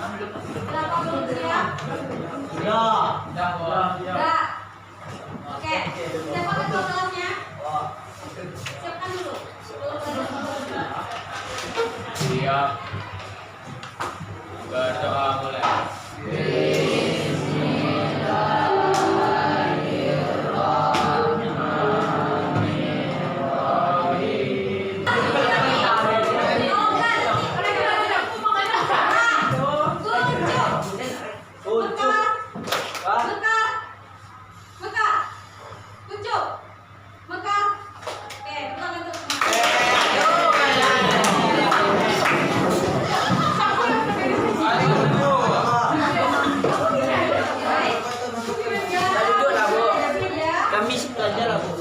Berapa belum siap? Ya. Ya. Oke. Siapa ketua kelasnya? Siapkan dulu. Siap. Berdoa mulai. Kami belajar lah Bu.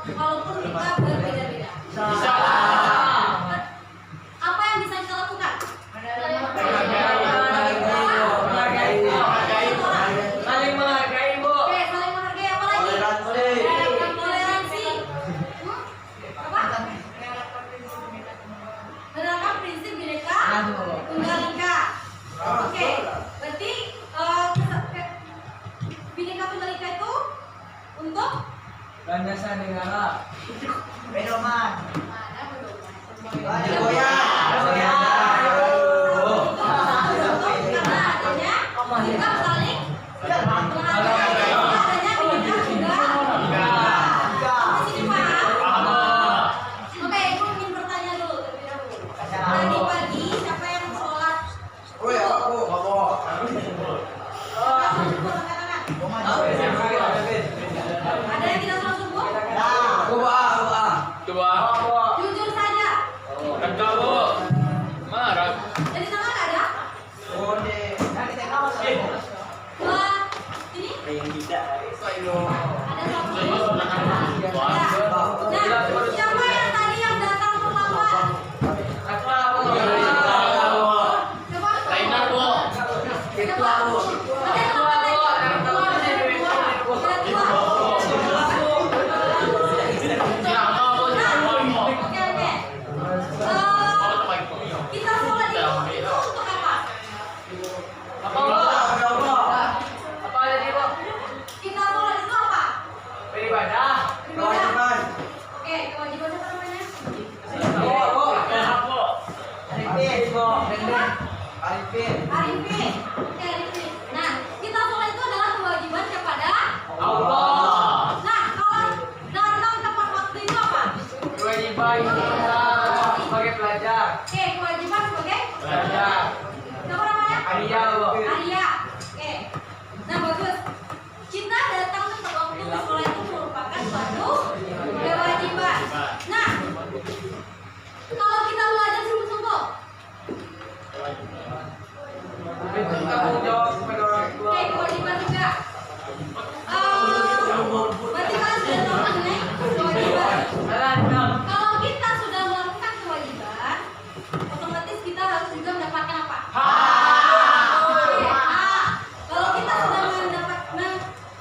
Walaupun kita berbeda-beda. Apa yang bisa kita lakukan? Saling menghargai Bu. Oke, saling menghargai apa lagi? Toleransi. Apa? Menerapkan prinsip Bhinneka Tunggal Ika. Oke, berarti Bhinneka Tunggal Ika itu untuk Landasan negara. Pedoman. mana pedoman? Karena adanya sikap saling menghargai, adanya Bhinneka Tunggal Ika. Di sini paham? Oke, aku ingin bertanya dulu terlebih dahulu. Tadi pagi siapa yang sholat? Ada yang tidak sholat subuh? Coba. Ibu. Apa? Arifin. Arifin. Oke, Arifin. Nah, kita sholat itu adalah kewajiban kepada Allah. Nah, kalau datang tepat waktu itu apa? Kewajiban kita sebagai pelajar. Oke, kewajiban sebagai Belajar. siapa namanya? Arya, Bu. Arya. Oke. Nah, bagus. Kita datang tepat waktu ke sekolah itu merupakan suatu kewajiban. Nah, kalau kita belajar sungguh-sungguh, Itu tanggung jawab kepada orang tua. oke, kewajiban juga. Berarti kalian sudah tahu mengenai kewajiban. Salam. Kalau kita sudah melakukan kewajiban, otomatis kita harus juga mendapatkan apa? Oke, kalau kita sudah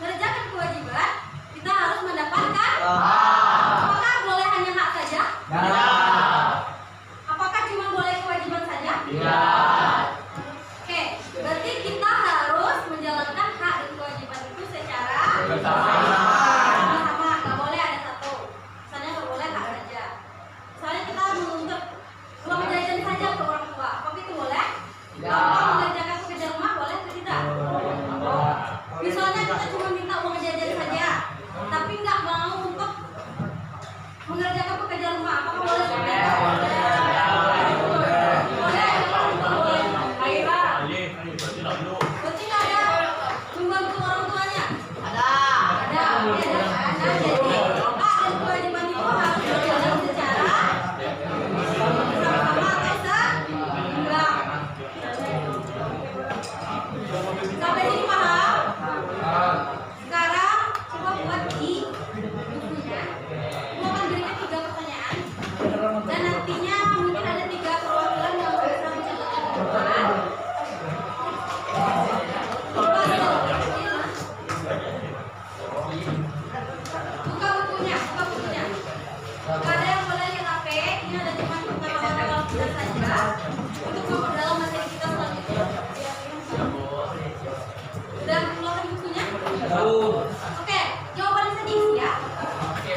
mengerjakan kewajiban, kita harus mendapatkan. Apakah boleh hanya hak saja? Apakah cuma boleh kewajiban saja? Oke, berarti kita harus menjalankan hak dan kewajiban itu secara sama-sama. Nggak boleh ada satu. Misalnya nggak boleh hak saja. Misalnya kita menuntut uang jajan saja ke orang tua, apakah itu boleh? Tanpa mengerjakan pekerjaan rumah boleh atau tidak? Misalnya kita cuma minta uang jajan saja, tapi nggak mau untuk mengerjakan pekerjaan rumah, apakah boleh seperti itu? Boleh, boleh. Berarti nggak ada membantu orang tuanya? Ada. Oke, ada. Nah, jadi hak dan kewajiban itu harus berjalan secara sama-sama atau seimbang. Sampai sini paham? Sekarang coba buat di bukunya. Kamu akan berikan 3 pertanyaan. Dan nantinya mungkin ada 3 perwakilan yang bisa mencatatkan jawaban. Buka bukunya, buka bukunya. Gak ada yang boleh lihat HP. Ini ada cuma pengalaman kita saja untuk memperdalam materi kita selanjutnya. Sudah mengeluarkan bukunya? Oke, jawabannya sedikit ya.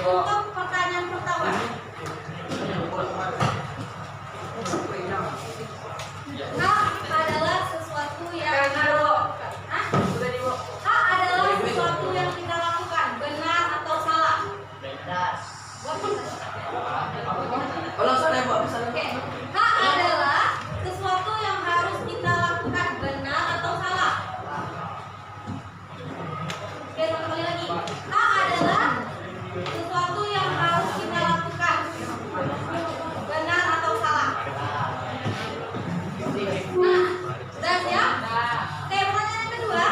Untuk pertanyaan pertama. Hak adalah sesuatu yang Hah? Hak adalah sesuatu yang kita lakukan, benar atau salah? Kalau saya Bu, Oke, hak adalah sesuatu yang harus kita lakukan, benar atau salah? Oke, satu kali lagi. Hak adalah sesuatu yang harus kita lakukan, benar atau salah? Nah, sudah siap? Oke, pertanyaan yang kedua.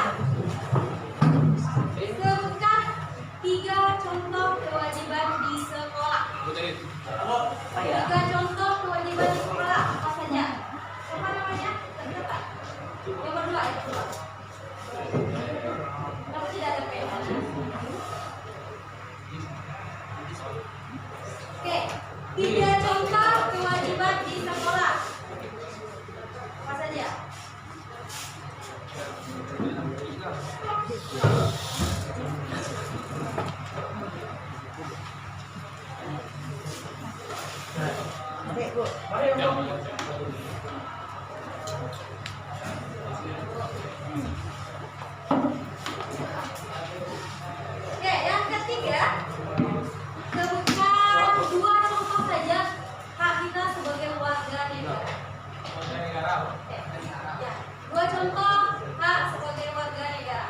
Sebutkan 3 contoh kewajiban di sekolah. 3 contoh kewajiban di sekolah apa saja? Apa namanya? Terdekat. Yang kedua. Kenapa tidak ada pena? Oke, 3 contoh kewajiban di sekolah apa saja? Oke, yang ketiga, sebutkan 2 contoh saja hak kita sebagai warga negara. Ya, 2 contoh hak sebagai warga negara.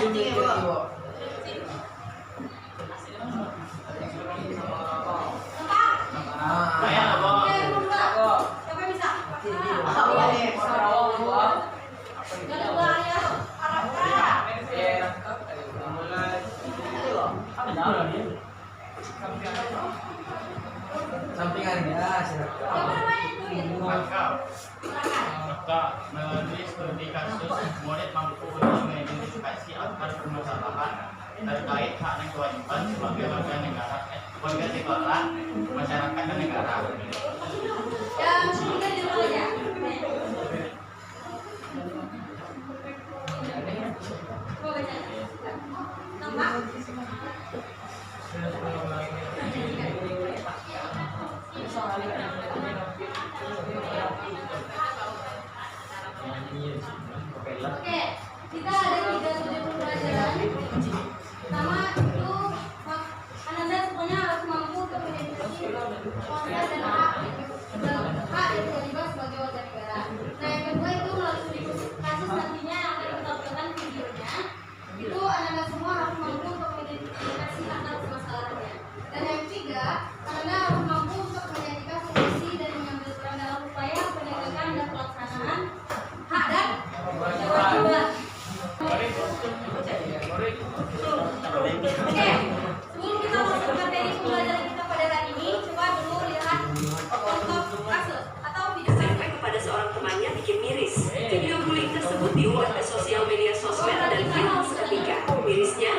Kencing ya, Pak. Kayak apa? Oke, berdua. Siapa yang bisa? Gak ada dua ya. Arab. Sampingannya silakan. Siapa namanya itu ya? Maka Silakan. menulis studi kasus murid mampu untuk mengidentifikasi akar permasalahan terkait hak dan kewajiban sebagai warga negara, warga sekolah, masyarakat dan negara. Yang ketiga di mana ya? Coba baca. Nampak? Oke, kita ada 3 sudut pembelajaran. Pertama itu Anda semuanya harus mampu untuk mengidentifikasi konsep dan hak dan kewajiban sebagai warga negara. Nah, yang kedua itu melalui studi kasus nantinya yang akan kita tampilkan videonya. Itu Anda semua harus mampu untuk mengidentifikasi akar permasalahannya. Dan yang ketiga, Anda harus mampu untuk menyajikan solusi dan mengambil peran dalam upaya penegakan dan pelaksanaan hak dan kewajiban. Oke, sebelum kita masuk ke materi pembelajaran kita pada hari ini, coba dulu lihat contoh kasus atau video. Sampai kepada seorang temannya bikin miris. Video bullying tersebut diunggah ke sosial media sosmed dan viral seketika. Mirisnya,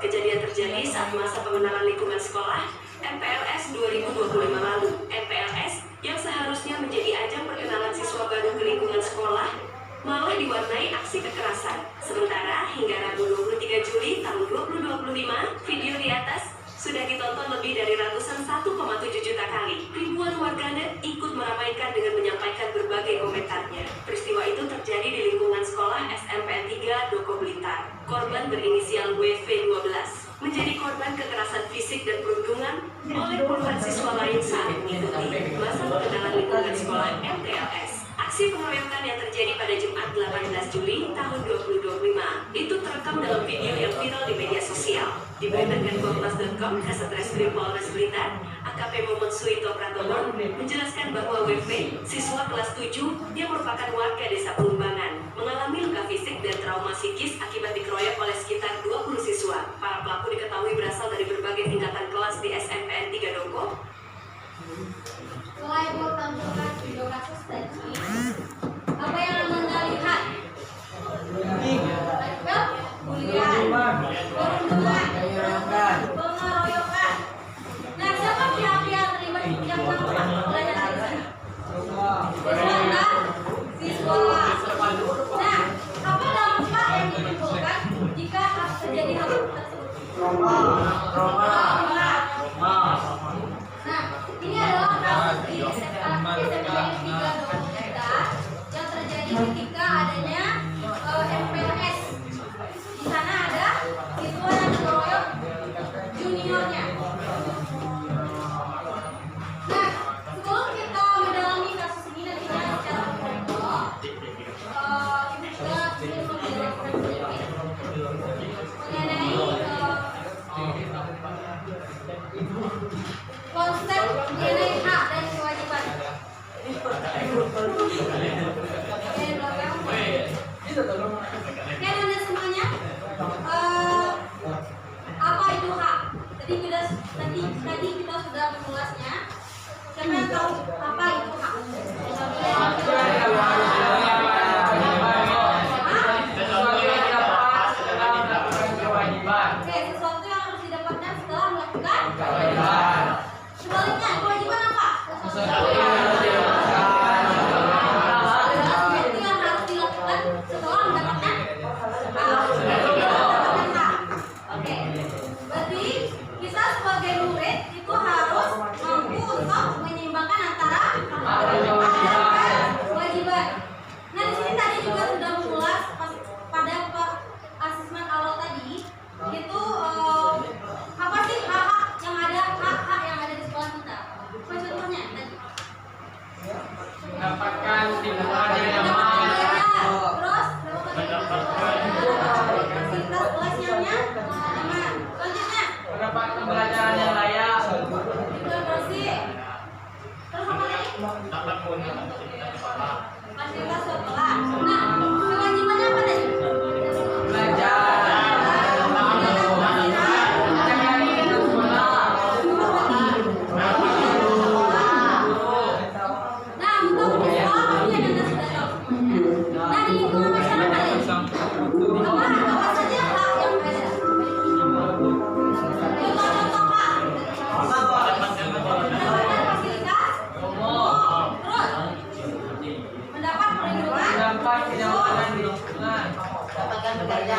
kejadian terjadi saat masa pengenalan lingkungan sekolah MPLS 2025 lalu. MPLS yang seharusnya menjadi ajang perkenalan siswa baru ke lingkungan sekolah malah diwarnai aksi kekerasan. Sementara hingga Rabu 23 Juli tahun 2025, video di atas sudah ditonton lebih dari ratusan 1,7 juta kali. Ribuan warganet ikut meramaikan dengan menyampaikan berbagai komentarnya. Peristiwa itu terjadi di lingkungan sekolah SMPN 3 Doko Blitar. Korban berinisial WV12 menjadi korban kekerasan fisik dan perundungan oleh puluhan siswa lain saat mengikuti masa pengenalan lingkungan sekolah MPLS. Aksi pengeroyokan yang terjadi pada Jumat 18 Juli tahun 2025 itu terekam dalam video yang viral di media sosial. Diberitakan Kompas.com, Kasatreskrim Polres Blitar, AKP Momon Suito Pratomo menjelaskan bahwa WV, siswa kelas 7 yang merupakan warga desa Pelumbangan, mengalami luka fisik dan trauma psikis akibat dikeroyok oleh sekitar 20 siswa. Para pelaku diketahui berasal dari berbagai tingkatan kelas di SMPN 3 Doko. Setelah Ibu tampilkan video kasus tadi, apa yang Anda lihat? Bulian, perundungan, pengeroyokan. Nah, siapa pihak-pihak terlibat yang tampak belajar di sana? Siswa dan siswa. Nah, apa dampak yang ditimbulkan jika terjadi hal tersebut? Trauma. Nah, ini adalah kasus di SMPN 3 Doko Blitar yang terjadi ketika adanya MPLS. Di sana ada siswa yang dikeroyok juniornya. Nah, sebelum kita mendalami kasus ini nantinya secara mendalam, ini juga ingin menjelaskan sedikit mengenai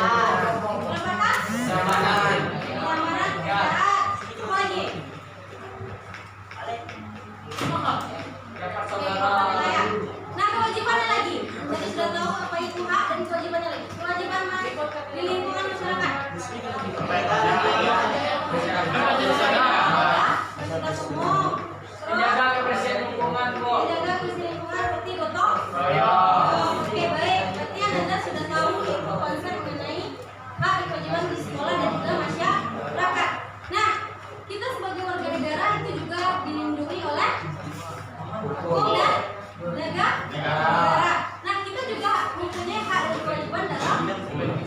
Kenyamanan. Kenyamanan. Kenyamanan kendaraan. Apa lagi? Oke, kepenilaian. Nah, kewajibannya lagi. Jadi sudah tahu apa itu hak dan kewajibannya lagi. Kewajiban di lingkungan masyarakat. Fasilitas umum. Menjaga kebersihan lingkungan, Bu. Menjaga kebersihan lingkungan seperti gotong. Oke, baik. Berarti Anda sudah tahu itu konsep mengenai hak dan kewajiban di sekolah dan juga masyarakat. Nah, kita sebagai warga negara itu juga dilindungi oleh hukum dan negara. Nah, kita juga mempunyai hak dan kewajiban dalam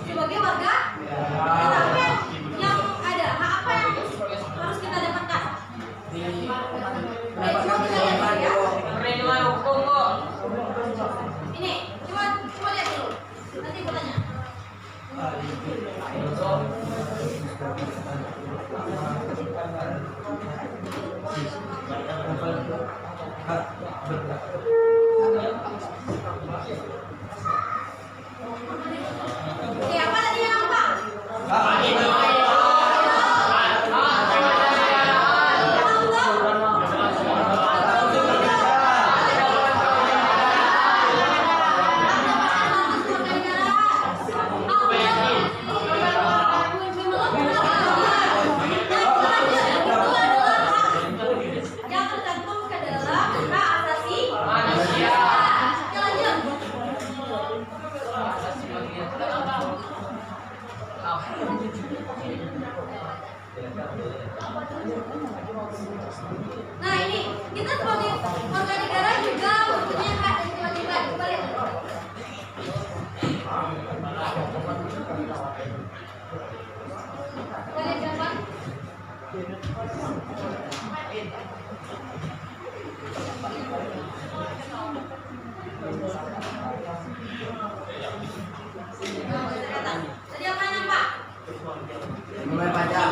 sebagai warga negara. Apa yang ada? Hak apa yang harus kita dapatkan? Oke, coba kita lihat ya. Perlindungan hukum, Bu. Ini, coba lihat dulu. Nanti aku tanya. Oke, apa tadi yang apa? Yang tercantum ke dalam hak asasi manusia. Kita lanjut. Nah, ini kita sebagai warga negara juga mempunyai hak dan kewajiban. Coba lihat. Kita lihat gambar. Tadi apa yang nampak? Membayar pajak.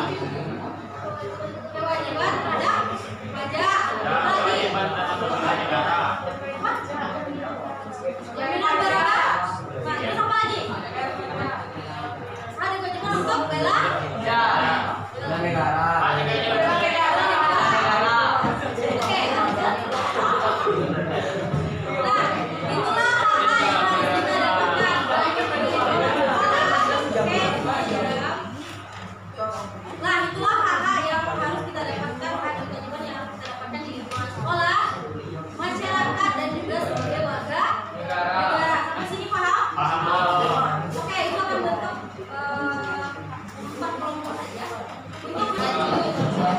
Kewajiban terhadap pajak. Lagi. Jaminan berapa? Nah, terus apa lagi? Ada kewajiban untuk bela Dan negara. Oke. Nah, itulah hak yang harus kita dapatkan baik itu di Nah, itulah hak yang harus kita dapatkan, hak dan kewajiban yang harus kita dapatkan di lingkungan sekolah, masyarakat dan juga sebagai warga negara. Sampai sini paham? Oke, itu akan bentuk 4 kelompok saja untuk menjadi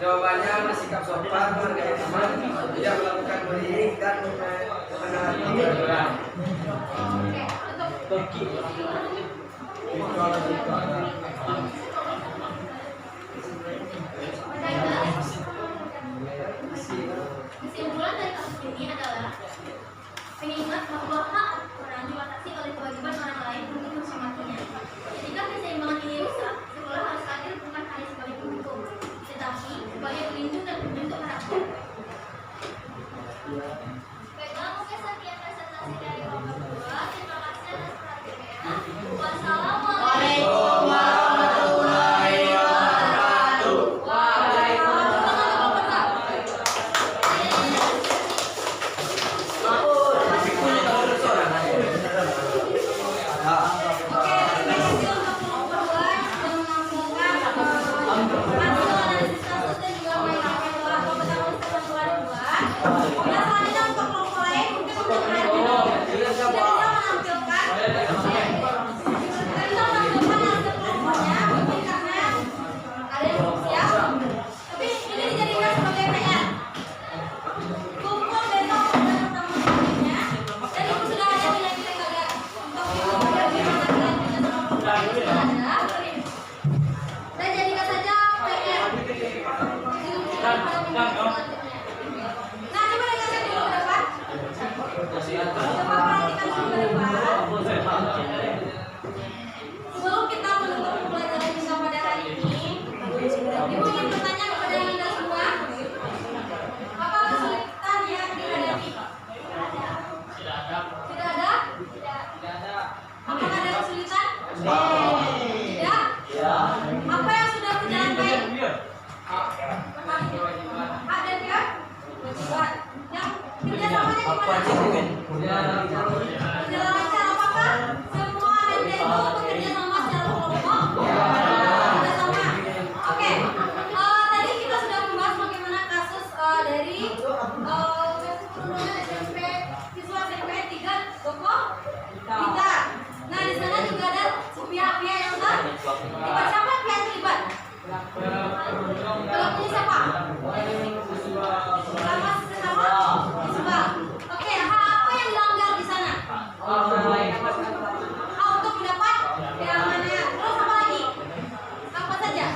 Jawabannya bersikap sopan, menghargai teman, tidak melakukan bullying dan menaati peraturan. pada minggu selanjutnya. Nah, coba dengarkan dulu ke depan. Coba perhatikan dulu ke depan. Sebelum kita menutup pembelajaran kita pada hari ini, Ibu ingin bertanya kepada Anda semua, apa kesulitan yang dihadapi? Tidak ada. Tidak ada? Apakah ada kesulitan? Tidak? Apa yang sudah berjalan baik? A dan B? Kewajiban. Yang kerjasamanya gimana? Berjalan lancar. Apakah semua Anda itu bekerja sama secara kelompok? Bekerja sama. Oke. Tadi kita sudah membahas bagaimana kasus dari kasus perundungan SMP siswa SMP 3 Doko Blitar. Nah, di sana juga ada pihak-pihak yang terlibat. Siapa pihak yang terlibat? Pelakunya siapa? Sama sesama siswa. Oke, hal apa yang dilanggar di sana? Untuk mendapat keamanan. Terus apa lagi? Apa saja?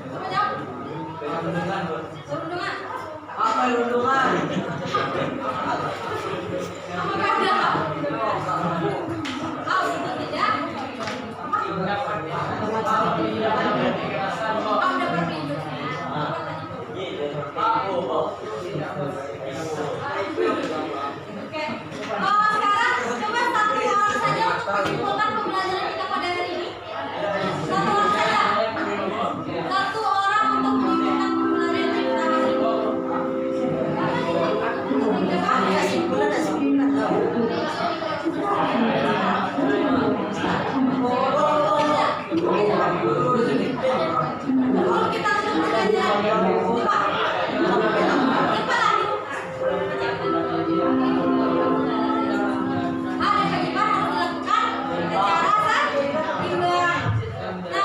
Coba jawab. Perundungan. Apa perundungan? Apakah ada? Itu tidak. Ada perlindungan. Oke. Sekarang coba satu orang saja untuk menyimpulkan pembelajaran kita pada hari ini. Satu orang saja. Satu orang untuk menyimpulkan pembelajaran kita hari ini. Kita sudah belajar. Ada kewajiban harus dilakukan secara seimbang. Nah,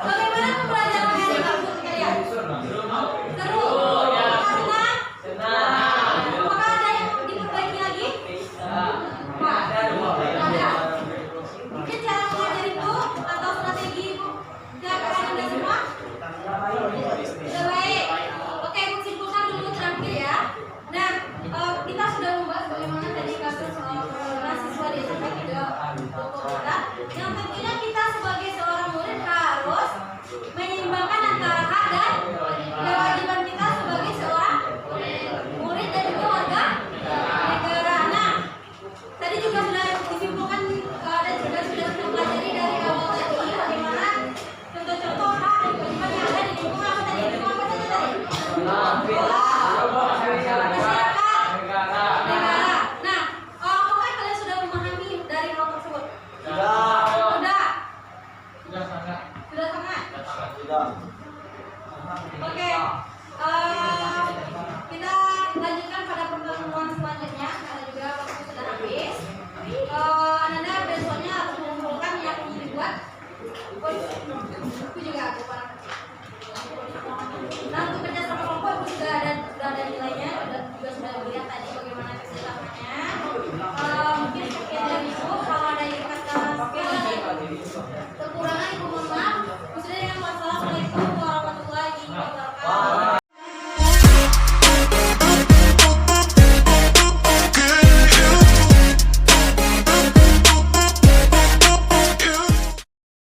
bagaimana pembelajaran hari ini menurut kalian? Seru? Senang? Apakah ada yang diperbaiki lagi? Ada. Mungkin cara mengajar itu atau strategi ibu dilakukan Anda semua? Sudah baik. Oke, ibu simpulkan dulu terakhir ya. Nah, kita sudah membahas bagaimana tadi kasus mahasiswa di SMP 3 Doko Blitar. Yang tentunya kita sebagai seorang murid harus menyeimbangkan antara hak dan kewajiban kita sebagai seorang murid dan juga warga negara. Nah, tadi juga sudah disimpulkan dan juga sudah mempelajari dari awal tadi bagaimana contoh-contoh hak dan kewajiban yang ada di lingkungan apa tadi? Lingkungan apa saja tadi? Masyarakat, negara. Nah, apakah kalian sudah memahami dari hal tersebut? Sudah. Sudah sangat. Oke. Kita lanjutkan pada pertemuan selanjutnya karena juga waktu sudah habis. Anda besoknya harus mengumpulkan yang dibuat. Aku juga aku